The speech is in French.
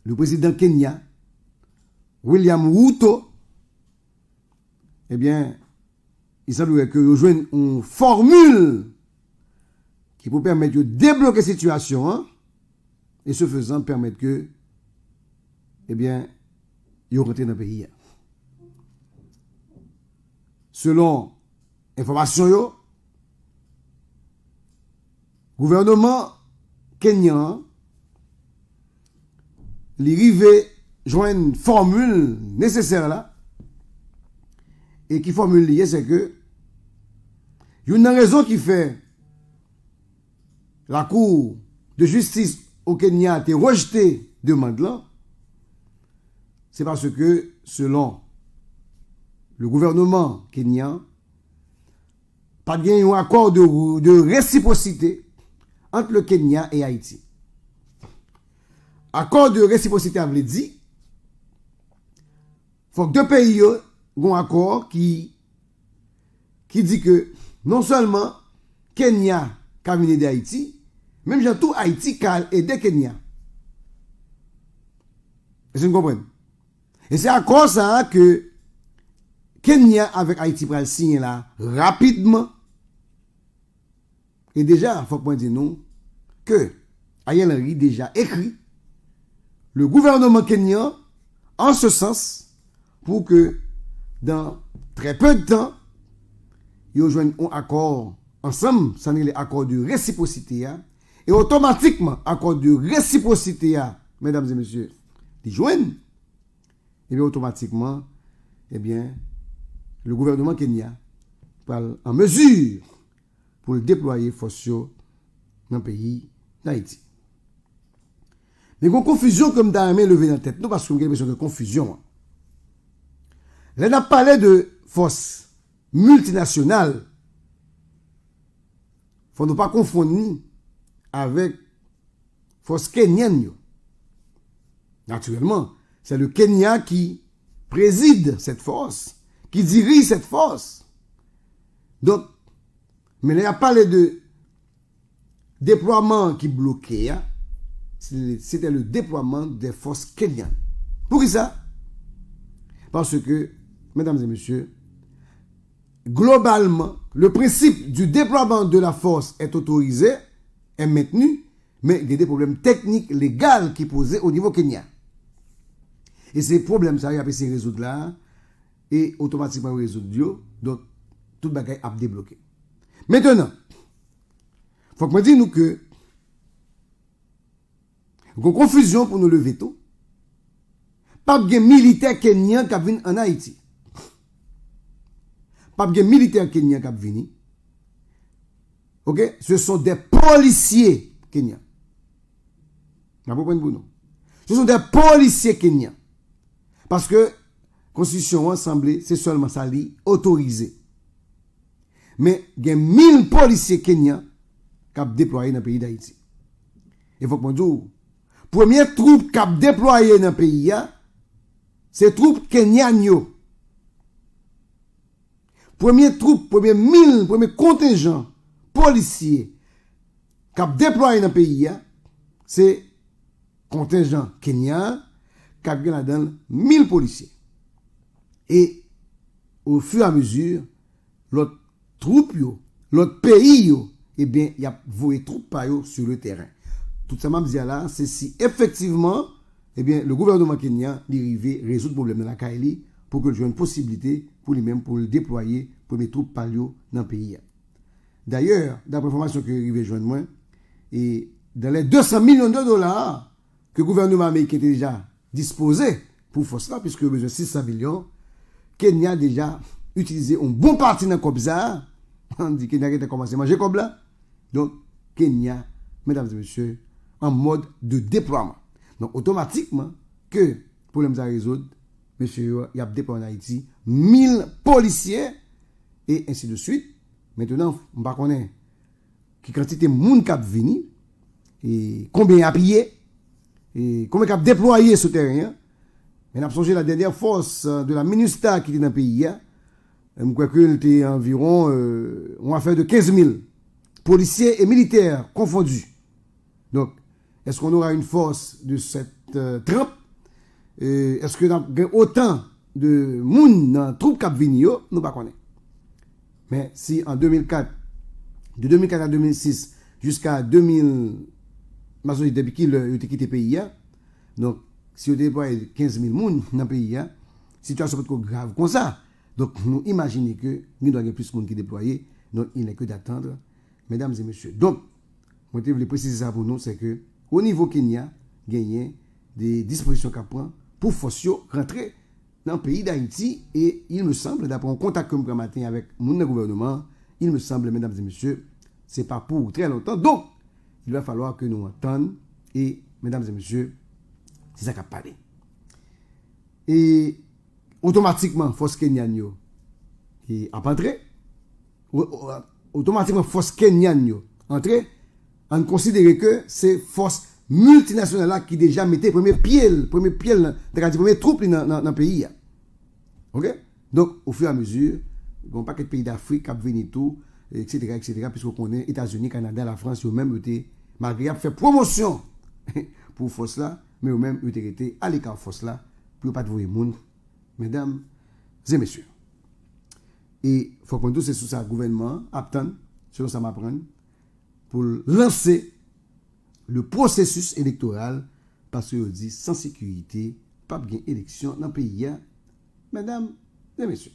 le président Kenya, William Ruto, eh bien, il semblerait que nous joignent une formule qui peut permettre de débloquer la situation, hein, et ce faisant permettre que, eh bien, ils rentrent dans le pays. Selon information, le gouvernement kenyan, l'arrivée joint une formule nécessaire là, et qui formule liée, c'est que, il y a une raison qui fait la Cour de justice au Kenya a rejeté demande là, c'est parce que, selon le gouvernement kenyan, pas de un accord de réciprocité entre le Kenya et Haïti. Accord de réciprocité a dit, faut que deux pays ont un accord qui dit que non seulement Kenya a venu d'Haïti, même tout Haïti a aidé Kenya. Est-ce que vous comprenez? Et c'est à cause ça que Kenya avec Haïti pral signer là rapidement. Et déjà, il faut que moi dise non que Ariel Henry déjà écrit le gouvernement kenyan en ce sens pour que dans très peu de temps, ils joignent un accord ensemble, ça n'est l'accord de réciprocité. Et automatiquement, accord de réciprocité, mesdames et messieurs, ils joignent. Et bien automatiquement, eh bien, le gouvernement kenyan parle en mesure pour le déployer force dans le pays d'Haïti. Mais il y a une confusion comme dans la levé dans la tête, nous parce qu'on a l'impression de confusion. Là, on a parlé de force multinationale. Il ne faut pas confondre avec force kenyenne. Naturellement, c'est le Kenya qui préside cette force, qui dirige cette force. Donc, mais il y a parlé de déploiement qui bloquait, c'était le déploiement des forces kenyanes. Pour qui ça? Parce que, mesdames et messieurs, globalement, le principe du déploiement de la force est autorisé, est maintenu, mais il y a des problèmes techniques, légaux qui posent au niveau kenyan. Et ces problèmes, ça, il y a pu résoudre là, et automatiquement résoudre, donc tout le bagage a débloqué. Maintenant, il faut que je dise que il y a une confusion pour nous lever tout. Pas de militaire kenyan qui viennent en Haïti. Pas de militaire kenyan qui viennent. Ok? Ce sont des policiers kenyans. Ce sont des policiers kenyans. Parce que la Constitution Assemblée, c'est seulement ça li autorisé. Mais il y a 1000 policiers kenyans qui ont déployé dans le pays d'Haïti. Il faut que je dise, première troupe qui a déployé dans le pays, c'est troupe kenyan. Première troupe, premier contingent policier qui a déployé dans le pays, c'est contingent kenyan qui a là-dedans 1000 policiers. Et au fur et à mesure, l'autre troupe, l'autre pays, eh bien, il y a voué troupes sur le terrain. Tout ça, m'a dit là, c'est si effectivement, eh bien, le gouvernement kenyan arrive résoudre le problème de la Kaili pour que j'ai une possibilité pour lui-même pour le déployer pour mes troupes palio dans le pays. D'ailleurs, d'après l'information que arrive joindre moi, et dans les 200 millions de dollars que le gouvernement américain était déjà disposé pour faire cela, puisque besoin de 600 millions, Kenya a déjà utilisé un bon parti dans comme ça. On dit Kenya a commencé à manger comme là. Donc, Kenya, mesdames et messieurs, en mode de déploiement. Donc, automatiquement, que le problème à résoudre, monsieur, il y a déployé en Haïti 1000 policiers et ainsi de suite. Maintenant, on ne connaît pas qui quantité de monde qui a venu et combien a pillé et combien a déployé ce terrain. Mais on a songé la dernière force de la MINUSTA qui était dans le pays. Je crois qu'elle était environ on a fait de 15 000 policiers et militaires confondus. Donc, est-ce qu'on aura une force de cette trempe? Est-ce que dans autant de monde dans troupe cap vini yo, nous pas connaît. Mais si en 2004, de 2004 à 2006 jusqu'à 2000, depuis qu'il a quitté le pays, donc si on déploie 15 000 personnes dans le pays, situation peut être grave comme ça. Donc nous imaginons que nous devons avoir plus de monde qui déployé, donc il n'est que d'attendre, mesdames et messieurs. Donc, je voulais préciser ça pour nous, c'est que au niveau Kenya, il y a des dispositions qu'on prend pour forcer rentrer dans le pays d'Haïti et il me semble, d'après un contact que je matin avec mon gouvernement, il me semble, mesdames et messieurs, ce n'est pas pour très longtemps. Donc, il va falloir que nous entendions et, mesdames et messieurs, c'est ça qu'a parlé. Et automatiquement, force kenyane qui a entré, automatiquement, force kenyane entré, on considère que c'est force multinationale là qui déjà mettait premier pied, premier troupe dans le pays. OK? Donc, au fur et à mesure, il y a un paquet de pays d'Afrique qui viennent tout, etc., puisqu'on connaît États-Unis, Canada, la France, eux-mêmes, malgré fait promotion pour force là, mais eux-mêmes, ils été à l'écart force là, pour ne pas de voir les gens, mesdames et messieurs. Et il faut qu'on dise sous ça, gouvernement, attend, selon ça m'apprend, pour lancer le processus électoral, parce que dit sans sécurité, pas bien élection dans le pays, mesdames et messieurs.